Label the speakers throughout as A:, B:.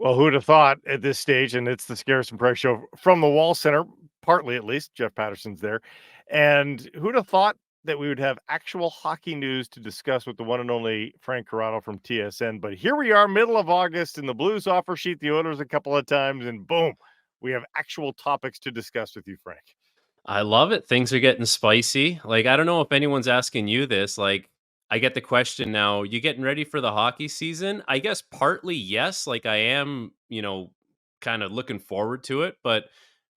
A: Well, who'd have thought at this stage, and it's the Scarce and Price Show from the Wall Center, partly at least. Jeff Patterson's there. And who'd have thought that we would have actual hockey news to discuss with the one and only Frank Corrado from TSN? But here we are, middle of August, and the Blues offer sheet the Oilers a couple of times, and boom, we have actual topics to discuss with you, Frank.
B: I love it. Things are getting spicy. Like, I don't know if anyone's asking you this. Like, I get the question now, you getting ready for the hockey season? I guess partly yes. Like, I am, kind of looking forward to it, but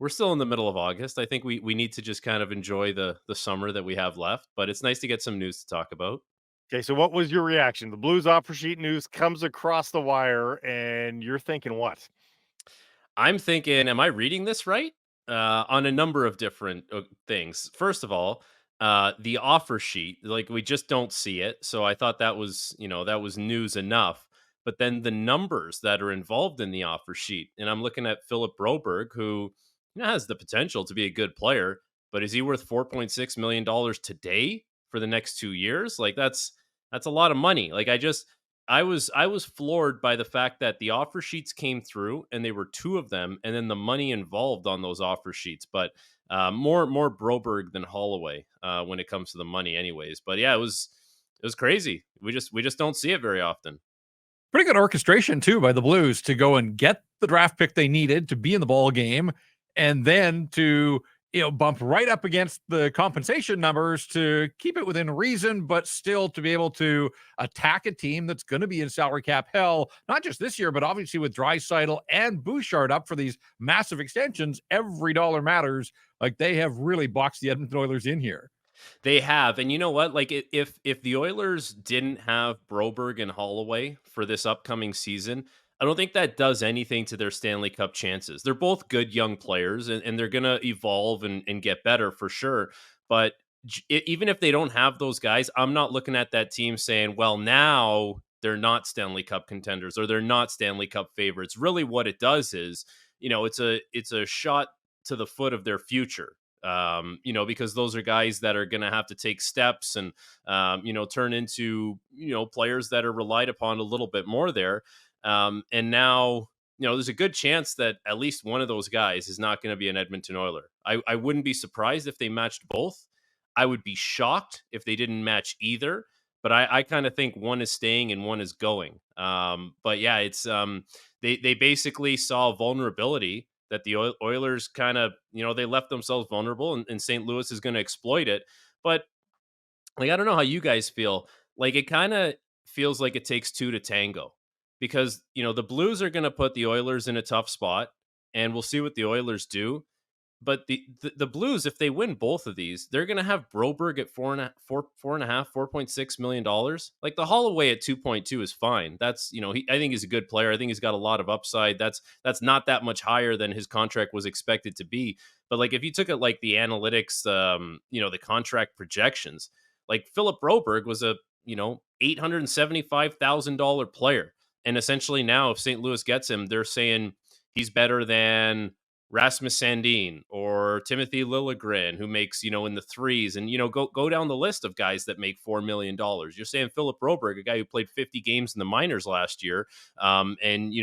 B: we're still in the middle of August. I think we need to just kind of enjoy the summer that we have left, but it's nice to get some news to talk about.
A: Okay, so what was your reaction? The Blues offer sheet news comes across the wire, and you're thinking what?
B: I'm thinking, am I reading this right? On a number of different things. First of all, the offer sheet, like we just don't see it. So I thought that was, that was news enough. But then the numbers that are involved in the offer sheet, and I'm looking at Philip Broberg, who has the potential to be a good player, but is he worth $4.6 million today for the next 2 years? Like that's a lot of money. Like I was floored by the fact that the offer sheets came through and they were two of them, and then the money involved on those offer sheets. But more Broberg than Holloway when it comes to the money, anyways. But yeah, it was crazy. We just don't see it very often.
C: Pretty good orchestration too by the Blues to go and get the draft pick they needed to be in the ball game, and then to bump right up against the compensation numbers to keep it within reason, but still to be able to attack a team that's going to be in salary cap hell, not just this year, but obviously with Draisaitl and Bouchard up for these massive extensions. Every dollar matters. Like, they have really boxed the Edmonton Oilers in here.
B: They have, and you know what? Like, if the Oilers didn't have Broberg and Holloway for this upcoming season, I don't think that does anything to their Stanley Cup chances. They're both good young players, and they're going to evolve and get better for sure. But even if they don't have those guys, I'm not looking at that team saying, "Well, now they're not Stanley Cup contenders or they're not Stanley Cup favorites." Really, what it does is, it's a shot to the foot of their future, because those are guys that are going to have to take steps and, turn into, players that are relied upon a little bit more there. And now, there's a good chance that at least one of those guys is not going to be an Edmonton Oiler. I wouldn't be surprised if they matched both. I would be shocked if they didn't match either. But I kind of think one is staying and one is going. But yeah, they basically saw vulnerability that the Oilers kind of, they left themselves vulnerable, and St. Louis is going to exploit it. But like, I don't know how you guys feel. Like, it kind of feels like it takes two to tango, because, the Blues are going to put the Oilers in a tough spot, and we'll see what the Oilers do. But the Blues, if they win both of these, they're going to have Broberg at $4.6 million. Like, the Holloway at 2.2 is fine. That's, I think he's a good player. I think he's got a lot of upside. That's not that much higher than his contract was expected to be. But like, if you took it like the analytics, the contract projections, like Philip Broberg was a $875,000 player, and essentially now, if St. Louis gets him, they're saying he's better than Rasmus Sandin or Timothy Liljegren, who makes, in the threes, and, go down the list of guys that make $4 million. You're saying Philip Broberg, a guy who played 50 games in the minors last year, and,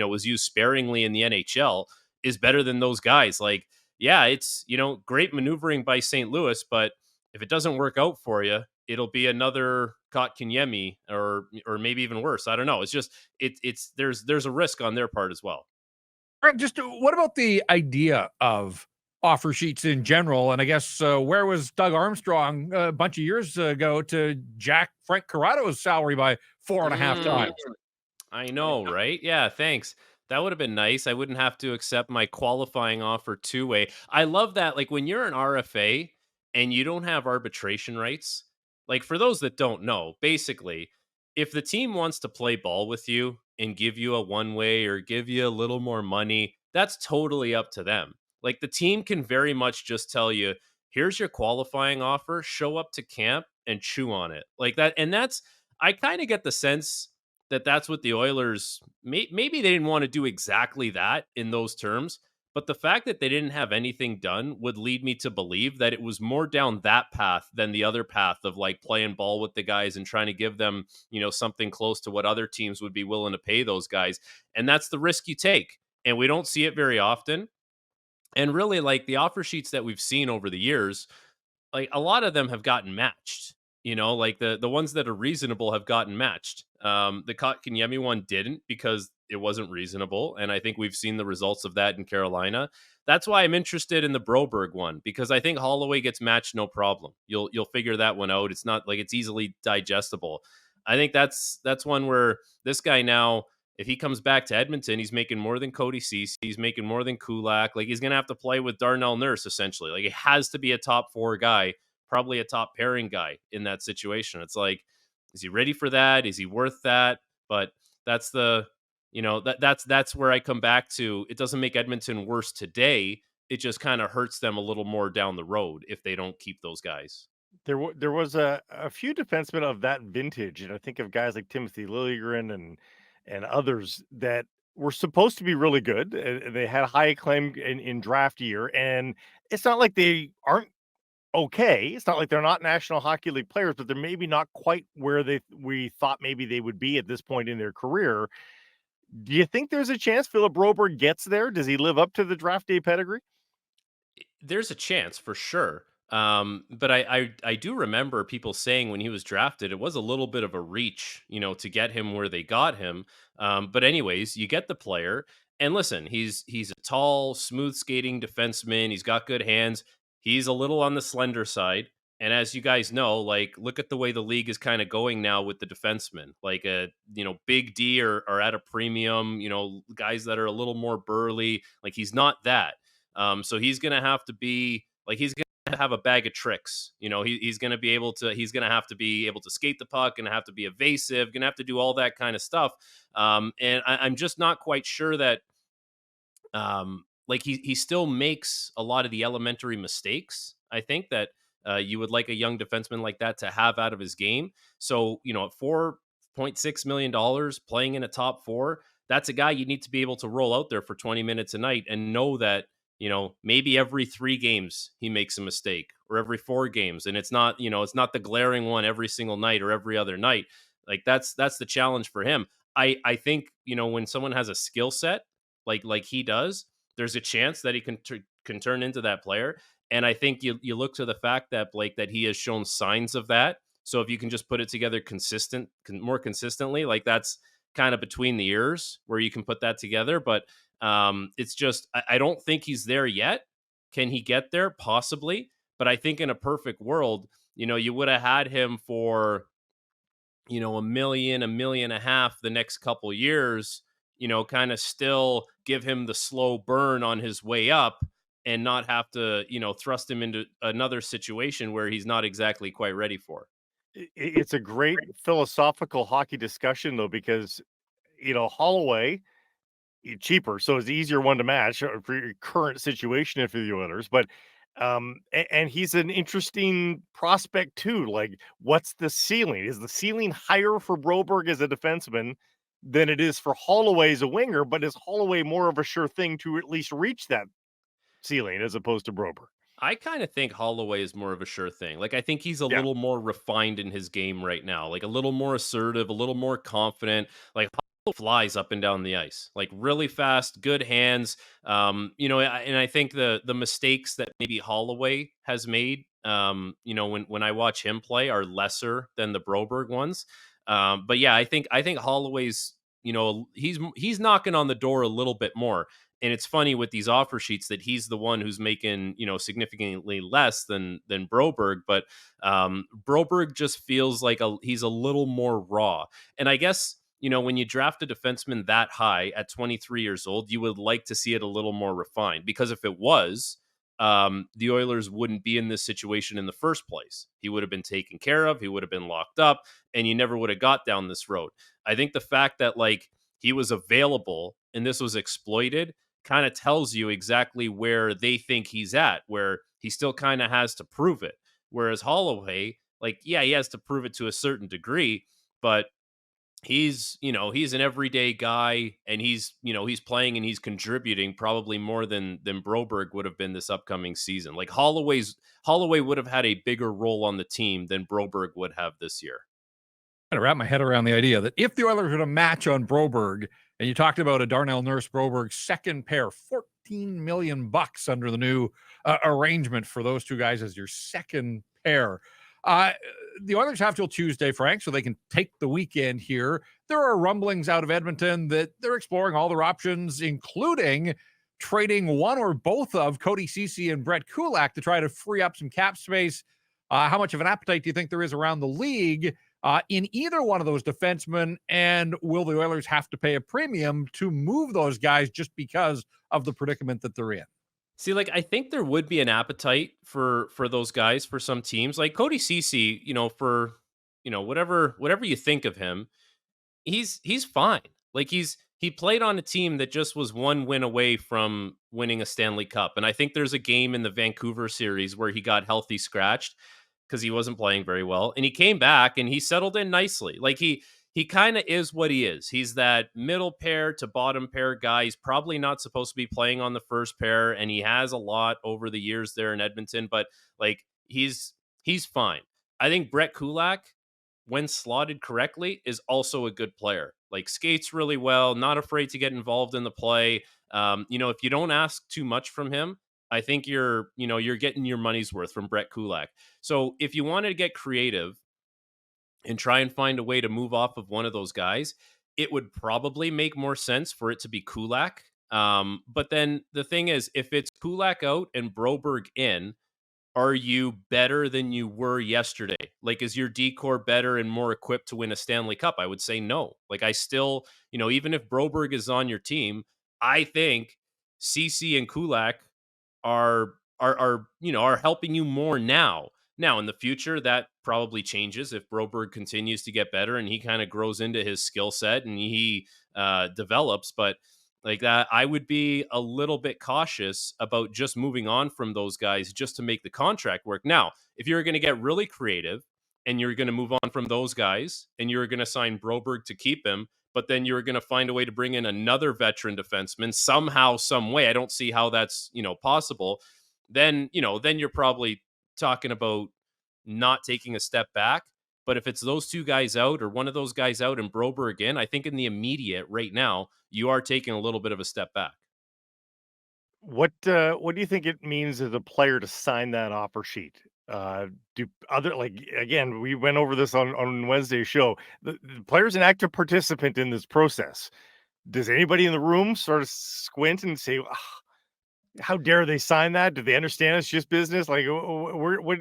B: was used sparingly in the NHL, is better than those guys. Like, yeah, it's, great maneuvering by St. Louis, but if it doesn't work out for you, it'll be another Kotkaniemi, or maybe even worse. I don't know. It's just, there's a risk on their part as well.
C: Just what about the idea of offer sheets in general? And I guess where was Doug Armstrong a bunch of years ago to jack Frank Corrado's salary by 4.5 times?
B: I know, right? Yeah, thanks. That would have been nice. I wouldn't have to accept my qualifying offer two-way. I love that. Like, when you're an RFA and you don't have arbitration rights, like, for those that don't know, basically, if the team wants to play ball with you and give you a one-way or give you a little more money, that's totally up to them. Like, the team can very much just tell you, here's your qualifying offer, show up to camp and chew on it. Like that. And I kind of get the sense that that's what the Oilers, maybe they didn't want to do exactly that in those terms, But the fact that they didn't have anything done would lead me to believe that it was more down that path than the other path of like playing ball with the guys and trying to give them, something close to what other teams would be willing to pay those guys. And that's the risk you take. And we don't see it very often. And really, like the offer sheets that we've seen over the years, like a lot of them have gotten matched. Like the ones that are reasonable have gotten matched. The Kotkaniemi one didn't because it wasn't reasonable, and I think we've seen the results of that in Carolina. That's why I'm interested in the Broberg one because I think Holloway gets matched no problem. You'll figure that one out. It's not like it's easily digestible. I think that's one where this guy now, if he comes back to Edmonton, he's making more than Cody Cece. He's making more than Kulak. Like he's going to have to play with Darnell Nurse essentially. Like it has to be a top 4 guy, probably a top pairing guy in that situation. It's like, is he ready for that? Is he worth that? But that's the, that's where I come back to. It doesn't make Edmonton worse today. It just kind of hurts them a little more down the road if they don't keep those guys.
A: There was a few defensemen of that vintage, and I think of guys like Timothy Liljegren and others that were supposed to be really good. And they had high acclaim in draft year, and it's not like they aren't okay. It's not like they're not National Hockey League players, but they're maybe not quite where we thought maybe they would be at this point in their career. Do you think there's a chance Philip Broberg gets there? Does he live up to the draft day pedigree?
B: There's a chance for sure. But I do remember people saying when he was drafted, it was a little bit of a reach, to get him where they got him. But anyways, you get the player, and listen, he's a tall, smooth skating defenseman. He's got good hands. He's a little on the slender side. And as you guys know, like look at the way the league is kind of going now with the defensemen. Like Big D are at a premium. Guys that are a little more burly. Like he's not that. So he's gonna have to be like he's gonna have a bag of tricks. He's gonna be able to. He's gonna have to be able to skate the puck. Gonna have to be evasive. Gonna have to do all that kind of stuff. And I'm just not quite sure that. Like he still makes a lot of the elementary mistakes. I think that you would like a young defenseman like that to have out of his game. So at $4.6 million playing in a top 4, that's a guy you need to be able to roll out there for 20 minutes a night and know that maybe every 3 games he makes a mistake or every 4 games, and it's not the glaring one every single night or every other night. Like that's the challenge for him. I think when someone has a skill set like he does, there's a chance that he can turn into that player. And I think you look to the fact that Blake, that he has shown signs of that. So if you can just put it together more consistently, like that's kind of between the ears where you can put that together. But it's just I don't think he's there yet. Can he get there? Possibly. But I think in a perfect world, you would have had him for $1 million, $1.5 million the next couple years, kind of still give him the slow burn on his way up and not have to, thrust him into another situation where he's not exactly quite ready for.
A: It's a great philosophical hockey discussion, though, because, Holloway, cheaper, so it's the easier one to match for your current situation if you're the Oilers. But and he's an interesting prospect too. Like, what's the ceiling? Is the ceiling higher for Broberg as a defenseman than it is for Holloway as a winger? But is Holloway more of a sure thing to at least reach that ceiling as opposed to Broberg?
B: I kind of think Holloway is more of a sure thing. Like I think he's a
A: Yeah.
B: little more refined in his game right now, like a little more assertive, a little more confident. Like Holloway flies up and down the ice, like really fast, good hands. And I think the mistakes that maybe Holloway has made, when I watch him play, are lesser than the Broberg ones. But yeah, I think Holloway's, he's knocking on the door a little bit more. And it's funny with these offer sheets that he's the one who's making, significantly less than Broberg, but Broberg just feels like he's a little more raw. And I guess, when you draft a defenseman that high at 23 years old, you would like to see it a little more refined, because if it was, the Oilers wouldn't be in this situation in the first place. He would have been taken care of, he would have been locked up, and you never would have got down this road. I think the fact that like he was available and this was exploited kind of tells you exactly where they think he's at, where he still kind of has to prove it. Whereas Holloway, like, yeah, he has to prove it to a certain degree, but he's an everyday guy, and he's playing and he's contributing probably more than Broberg would have been this upcoming season. Like Holloway would have had a bigger role on the team than Broberg would have this year.
C: To wrap my head around the idea that if the Oilers were to match on Broberg, and you talked about a Darnell Nurse Broberg second pair, $14 million under the new arrangement for those two guys as your second pair. The Oilers have till Tuesday, Frank, so they can take the weekend here. There are rumblings out of Edmonton that they're exploring all their options, including trading one or both of Cody Ceci and Brett Kulak to try to free up some cap space. How much of an appetite do you think there is around the league in either one of those defensemen? And will the Oilers have to pay a premium to move those guys just because of the predicament that they're in?
B: See, like, I think there would be an appetite for those guys for some teams. Like Cody Ceci, for whatever you think of him, he's fine. Like he played on a team that just was one win away from winning a Stanley Cup. And I think there's a game in the Vancouver series where he got healthy scratched because he wasn't playing very well. And he came back and he settled in nicely. Like he kind of is what he is. He's that middle pair to bottom pair guy. He's probably not supposed to be playing on the first pair, and he has a lot over the years there in Edmonton, but like he's fine. I think Brett Kulak, when slotted correctly, is also a good player. Like, skates really well, not afraid to get involved in the play. If you don't ask too much from him, I think you're getting your money's worth from Brett Kulak. So if you wanted to get creative and try and find a way to move off of one of those guys, it would probably make more sense for it to be Kulak. But then the thing is, if it's Kulak out and Broberg in, are you better than you were yesterday? Like, is your decor better and more equipped to win a Stanley Cup? I would say no. Like, I still, even if Broberg is on your team, I think CC and Kulak are helping you more now. Now in the future, that probably changes if Broberg continues to get better and he kind of grows into his skill set and he develops. But like that, I would be a little bit cautious about just moving on from those guys just to make the contract work. Now, if you're going to get really creative and you're going to move on from those guys and you're going to sign Broberg to keep him, but then you're going to find a way to bring in another veteran defenseman somehow, some way. I don't see how that's, possible. Then you're probably talking about not taking a step back. But if it's those two guys out or one of those guys out and Broberg again, I think in the immediate right now, you are taking a little bit of a step back.
A: What do you think it means as a player to sign that offer sheet? Do other like again, we went over this on Wednesday's show. The player's an active participant in this process. Does anybody in the room sort of squint and say, "Ah, how dare they sign that? Do they understand it's just business?" Like, we're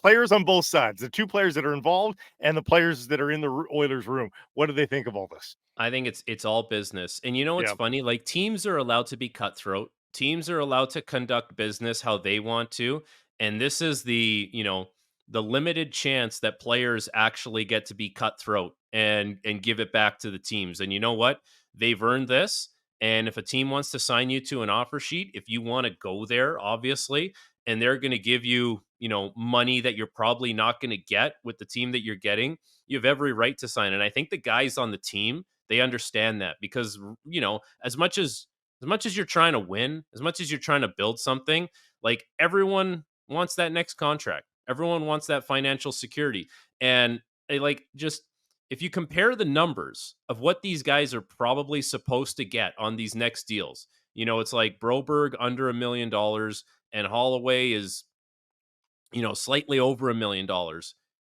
A: players on both sides, the two players that are involved and the players that are in the Oilers room. What do they think of all this?
B: I think it's all business. And what's
A: Yeah.
B: funny? Like, teams are allowed to be cutthroat. Teams are allowed to conduct business how they want to. And this is the limited chance that players actually get to be cutthroat and give it back to the teams. And you know what? They've earned this. And if a team wants to sign you to an offer sheet, if you want to go there, obviously, and they're going to give you, money that you're probably not going to get with the team that you're getting, you have every right to sign. And I think the guys on the team, they understand that because, as much as you're trying to win, as much as you're trying to build something, like, everyone wants that next contract. Everyone wants that financial security. And just if you compare the numbers of what these guys are probably supposed to get on these next deals, it's like Broberg under $1 million and Holloway is, slightly over $1 million.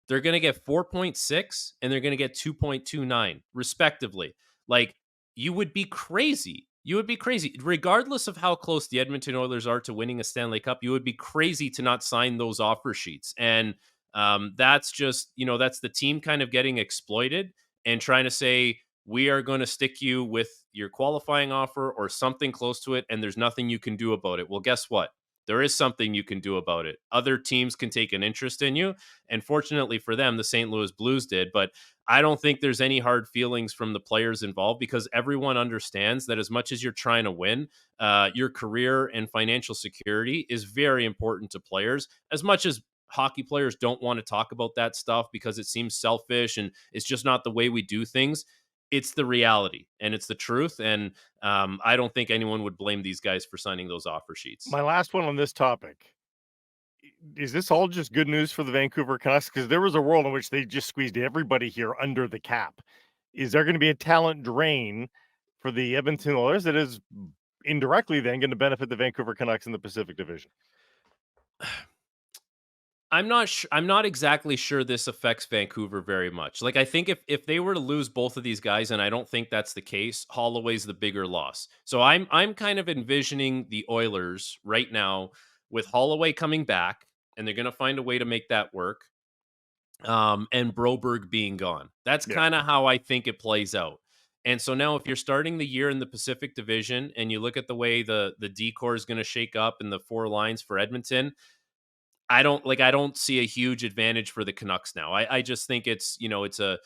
B: They're going to get 4.6 and they're going to get 2.29 respectively. Like, you would be crazy. You would be crazy. Regardless of how close the Edmonton Oilers are to winning a Stanley Cup, you would be crazy to not sign those offer sheets. And that's just, that's the team kind of getting exploited and trying to say, we are going to stick you with your qualifying offer or something close to it, and there's nothing you can do about it. Well, guess what? There is something you can do about it. Other teams can take an interest in you. And fortunately for them, the St. Louis Blues did. But I don't think there's any hard feelings from the players involved because everyone understands that as much as you're trying to win, your career and financial security is very important to players, as much as hockey players don't want to talk about that stuff because it seems selfish and it's just not the way we do things. It's the reality and it's the truth. And I don't think anyone would blame these guys for signing those offer sheets.
A: My last one on this topic. Is this all just good news for the Vancouver Canucks? Because there was a world in which they just squeezed everybody here under the cap. Is there going to be a talent drain for the Edmonton Oilers that is indirectly then going to benefit the Vancouver Canucks in the Pacific Division?
B: I'm not exactly sure this affects Vancouver very much. Like I think if they were to lose both of these guys, and I don't think that's the case, Holloway's the bigger loss. So I'm kind of envisioning the Oilers right now with Holloway coming back, and they're going to find a way to make that work. And Broberg being gone. That's
A: Yeah.
B: kind of how I think it plays out. And so now, if you're starting the year in the Pacific Division, and you look at the way the decor is going to shake up in the four lines for Edmonton, I don't see a huge advantage for the Canucks now. I just think it's, it's a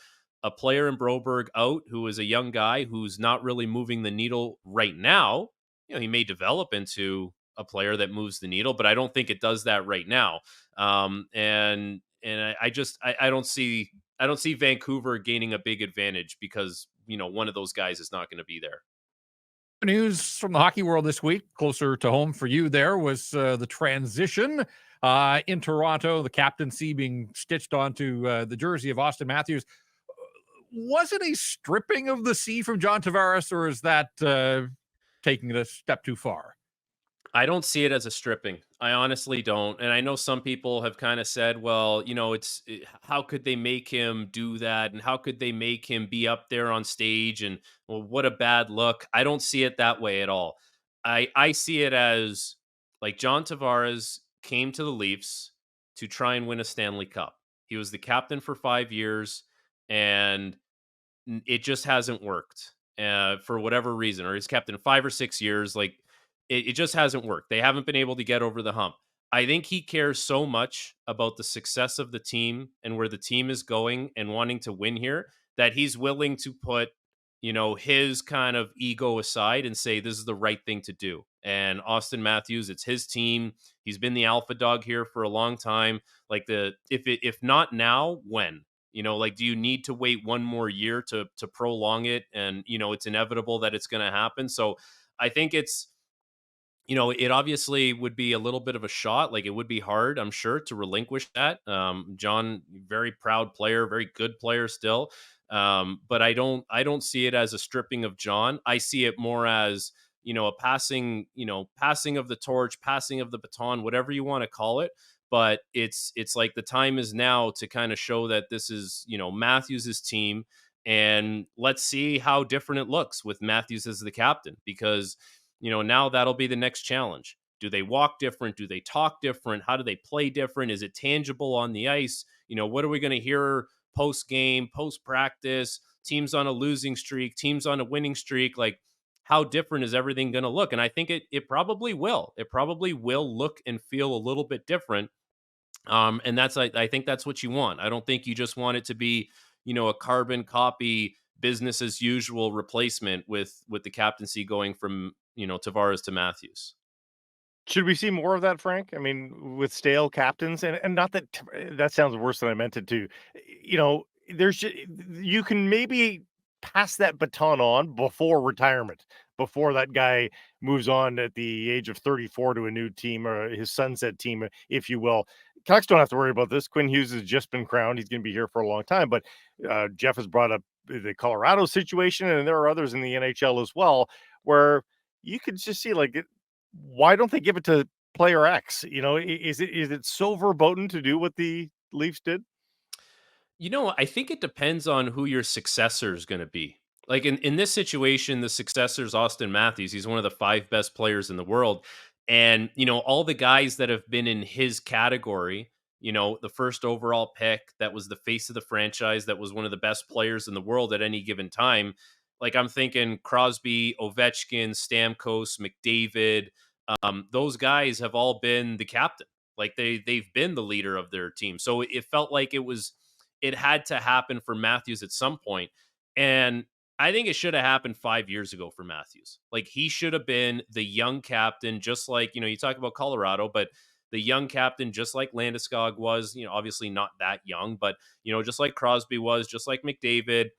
B: player in Broberg out who is a young guy who's not really moving the needle right now. He may develop into a player that moves the needle, but I don't think it does that right now. And I don't see Vancouver gaining a big advantage because one of those guys is not going to be there.
C: News from the hockey world this week, closer to home for you there, was the transition in Toronto, the captaincy being stitched onto the jersey of Austin Matthews. Was it a stripping of the C from John Tavares, or is that taking it a step too far?
B: I don't see it as a stripping. I honestly don't. And I know some people have kind of said, well, how could they make him do that? And how could they make him be up there on stage? And well, what a bad look. I don't see it that way at all. I see it as like John Tavares came to the Leafs to try and win a Stanley Cup. He was the captain for 5 years and it just hasn't worked for whatever reason, or he's captain 5 or 6 years. Like, it just hasn't worked. They haven't been able to get over the hump. I think he cares so much about the success of the team and where the team is going and wanting to win here that he's willing to put, his kind of ego aside and say this is the right thing to do. And Austin Matthews, it's his team. He's been the alpha dog here for a long time. Like if not now, when? Like, do you need to wait one more year to prolong it? And it's inevitable that it's going to happen. So I think it's, it obviously would be a little bit of a shot. Like, it would be hard, I'm sure, to relinquish that. John, very proud player, very good player still. But I don't see it as a stripping of John. I see it more as, a passing of the torch, passing of the baton, whatever you want to call it. But it's like the time is now to kind of show that this is, Matthews' team. And let's see how different it looks with Matthews as the captain, because now that'll be the next challenge. Do they walk different? Do they talk different? How do they play different? Is it tangible on the ice? What are we going to hear post game, post practice? Teams on a losing streak, teams on a winning streak. Like, how different is everything going to look? And I think it probably will. It probably will look and feel a little bit different. And I think that's what you want. I don't think you just want it to be, a carbon copy business as usual replacement with the captaincy going from, Tavares to Matthews.
A: Should we see more of that, Frank? I mean, with stale captains, and not that that sounds worse than I meant it to. You can maybe pass that baton on before retirement, before that guy moves on at the age of 34 to a new team or his sunset team, if you will. Canucks don't have to worry about this. Quinn Hughes has just been crowned. He's going to be here for a long time. But Jeff has brought up the Colorado situation, and there are others in the NHL as well, where you could just see, like, why don't they give it to player X? Is it so verboten to do what the Leafs did?
B: I think it depends on who your successor is going to be. Like in this situation, the successor is Austin Matthews. He's one of the 5 best players in the world. And, all the guys that have been in his category, the first overall pick, that was the face of the franchise, that was one of the best players in the world at any given time. Like, I'm thinking Crosby, Ovechkin, Stamkos, McDavid. Those guys have all been the captain. Like, they've been the leader of their team. So it felt like it had to happen for Matthews at some point. And I think it should have happened 5 years ago for Matthews. Like, he should have been the young captain, just like, you talk about Colorado, but the young captain, just like Landeskog was, obviously not that young, but, just like Crosby was, just like McDavid.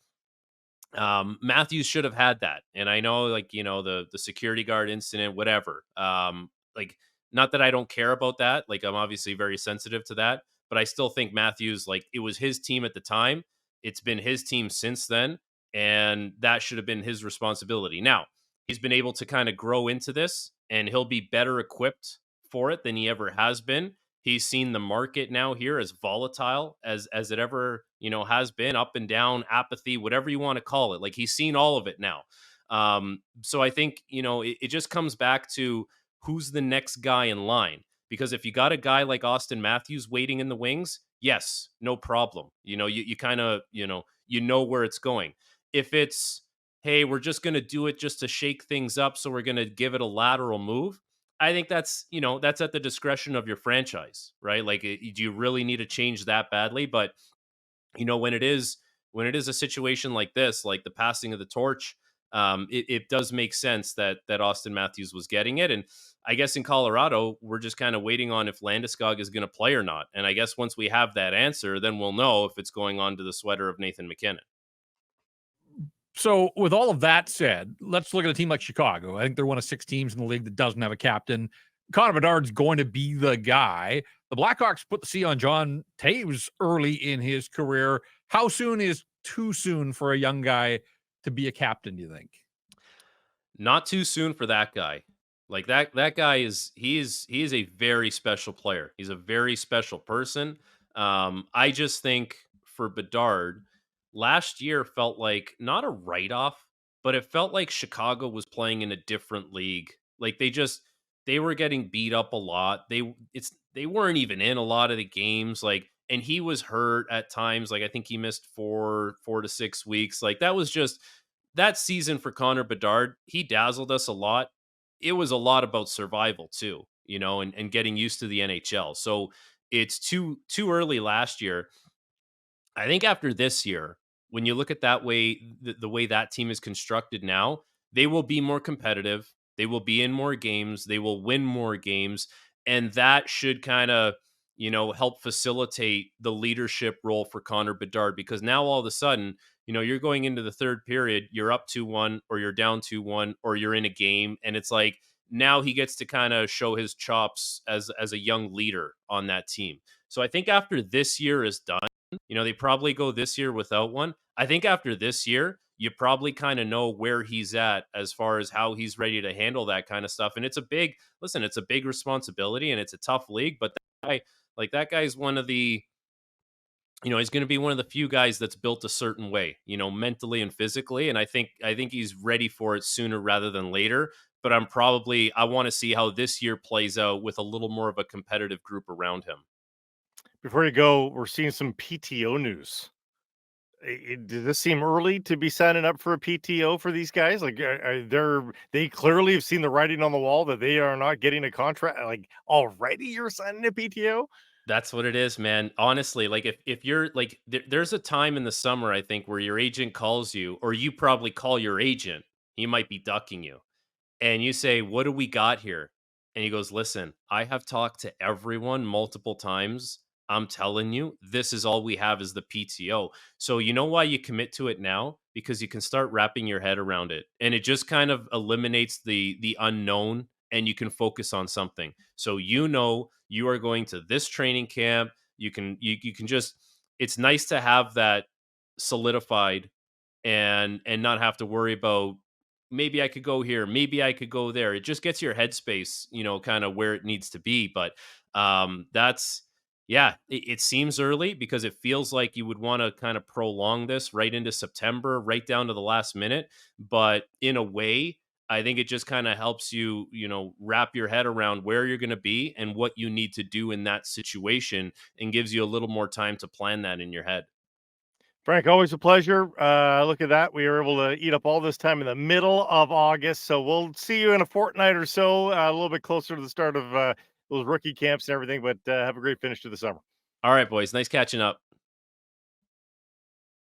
B: Matthews should have had that. And I know, like, the security guard incident, whatever. Like, not that I don't care about that. Like, I'm obviously very sensitive to that, but I still think Matthews, like, it was his team at the time. It's been his team since then, and that should have been his responsibility. Now, he's been able to kind of grow into this, and he'll be better equipped for it than he ever has been. He's seen the market now here as volatile as it ever, has been, up and down, apathy, whatever you want to call it. Like, he's seen all of it now. So I think, it just comes back to who's the next guy in line. Because if you got a guy like Austin Matthews waiting in the wings, yes, no problem. You kind of, where it's going. If it's, hey, we're just going to do it just to shake things up, so we're going to give it a lateral move, I think that's at the discretion of your franchise, right? Like, do you really need to change that badly? But when it is a situation like this, like the passing of the torch, it does make sense that Austin Matthews was getting it. And I guess in Colorado, we're just kind of waiting on if Landeskog is going to play or not. And I guess once we have that answer, then we'll know if it's going on to the sweater of Nathan McKinnon.
C: So, with all of that said, let's look at a team like Chicago. I think they're one of 6 teams in the league that doesn't have a captain. Connor Bedard's going to be the guy. The Blackhawks put the C on John Taves early in his career. How soon is too soon for a young guy to be a captain, do you think?
B: Not too soon for that guy. Like, that guy he is a very special player. He's a very special person. I just think for Bedard, last year felt like not a write-off, but it felt like Chicago was playing in a different league. Like, they were getting beat up a lot. They weren't even in a lot of the games. Like, and he was hurt at times. Like, I think he missed 4 to 6 weeks. Like, that was just that season for Connor Bedard. He dazzled us a lot. It was a lot about survival too, and getting used to the NHL. So it's too early last year. I think after this year, when you look at that way, the way that team is constructed now, they will be more competitive. They will be in more games. They will win more games. And that should kind of, help facilitate the leadership role for Connor Bedard, because now all of a sudden, you're going into the third period, you're up 2-1, or you're down 2-1, or you're in a game. And it's like, now he gets to kind of show his chops as a young leader on that team. So I think after this year is done, they probably go this year without one. I think after this year, you probably kind of know where he's at as far as how he's ready to handle that kind of stuff. And it's a big responsibility, and it's a tough league. But that guy's one of the, he's going to be one of the few guys that's built a certain way, mentally and physically. And I think he's ready for it sooner rather than later. But I want to see how this year plays out with a little more of a competitive group around him.
A: Before you go, we're seeing some PTO news. Does this seem early to be signing up for a PTO for these guys? Like, they clearly have seen the writing on the wall that they are not getting a contract. Like, already you're signing a PTO?
B: That's what it is, man. Honestly, like, if you're like, there's a time in the summer, I think, where your agent calls you, or you probably call your agent. He might be ducking you, and you say, "What do we got here?" And he goes, "Listen, I have talked to everyone multiple times. I'm telling you, this is all we have is the PTO." So you know why you commit to it now? Because you can start wrapping your head around it, and it just kind of eliminates the unknown, and you can focus on something. So you are going to this training camp. You can just, it's nice to have that solidified, and not have to worry about, maybe I could go here, maybe I could go there. It just gets your headspace, kind of where it needs to be. But that's, yeah, it seems early, because it feels like you would want to kind of prolong this right into September, right down to the last minute. But in a way, I think it just kind of helps you, wrap your head around where you're going to be and what you need to do in that situation, and gives you a little more time to plan that in your head.
A: Frank, always a pleasure. Look at that. We were able to eat up all this time in the middle of August. So we'll see you in a fortnight or so, a little bit closer to the start of those rookie camps and everything. But have a great finish to the summer.
B: All right, boys. Nice catching up.